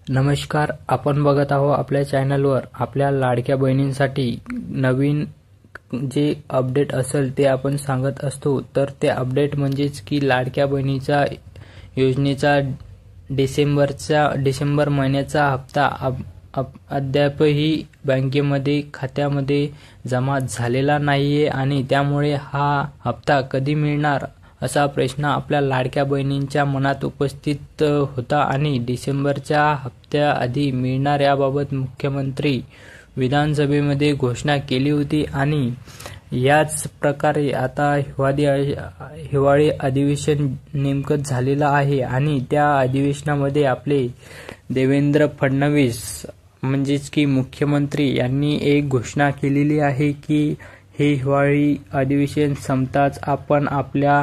नमस्कार, आपण बघत आहोत आपल्या चॅनलवर आपल्या लाडक्या बहिणींसाठी नवीन जे अपडेट असेल ते आपण सांगत असतो। तर ते अपडेट म्हणजेच की लाडक्या बहिणीचा योजनेचा डिसेंबर महिन्याचा हप्ता अद्यापही बँकेमध्ये खात्यामध्ये जमा झालेला नाहीये आणि त्यामुळे हा हप्ता कधी मिळणार असा प्रश्न आपल्या लाडक्या बहिणींच्या मनात उपस्थित होता आणि डिसेंबरच्या हप्त्याआधी मिळणार याबाबत मुख्यमंत्री विधानसभेमध्ये घोषणा केली होती आणि याच प्रकारे आता हिवाळी अधिवेशन नेमकंच झालेलं आहे आणि त्या अधिवेशनामध्ये आपले देवेंद्र फडणवीस म्हणजेच की मुख्यमंत्री यांनी एक घोषणा केलेली आहे की हे हिवाळी अधिवेशन संपताच आपण आपल्या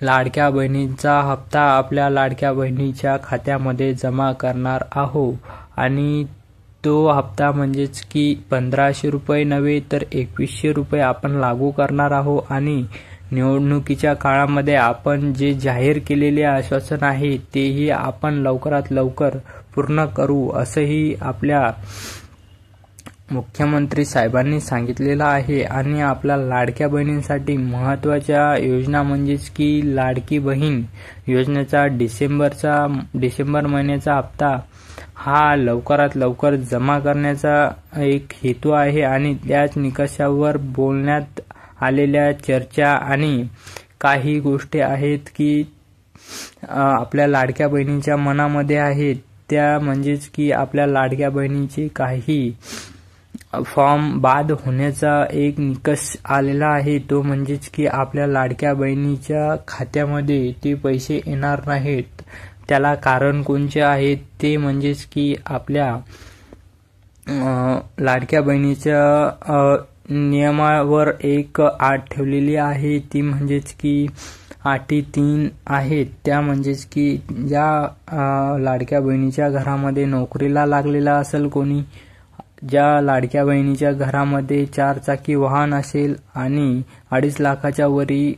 लाडक्या बहिणींचा हप्ता आपल्या लाडक्या बहिणीच्या खात्यामध्ये जमा करणार आहोत आणि तो हप्ता म्हणजेच की 1500 रुपये नव्हे तर 2100 रुपये आपण लागू करणार आहोत आणि निवडणुकीच्या काळामध्ये आपण जे जाहीर केलेले आश्वासन आहे तेही आपण लवकरात लवकर पूर्ण करू असंही आपल्या मुख्यमंत्री साहेबांनी सांगितलेलं आहे। आणि आपल्या लाडक्या बहिणींसाठी महत्त्वाच्या योजना म्हणजेच की लाडकी बहीण योजनेचा डिसेंबर महिन्याचा हप्ता हा लवकरात लवकर जमा करण्याचा एक हेतू आहे आणि त्याच निकषावर बोलण्यात आलेल्या चर्चा आणि काही गोष्टी आहेत की आपल्या लाडक्या बहिणींच्या मनामध्ये आहेत त्या म्हणजेच की आपल्या लाडक्या बहिणीचे काही फॉर्म बाद होण्याचा एक निकष आलेला आहे। तो म्हणजेच की आपल्या लाडक्या बहिणीच्या खात्यामध्ये ते पैसे येणार नाहीत। त्याला कारण कोणते आहेत ते म्हणजेच की आपल्या लाडक्या बहिणीच्या नियमावर एक अट ठेवलेली आहे ती म्हणजेच की अटी 3 आहेत। त्या म्हणजेच की ज्या लाडक्या बहिणीच्या घरामध्ये नोकरीला लागलेला असेल कोणी, ज्या लाडक्या बहिणीच्या घरामध्ये 4 चाकी वाहन असेल आणि 2.5 लाखाच्या वरी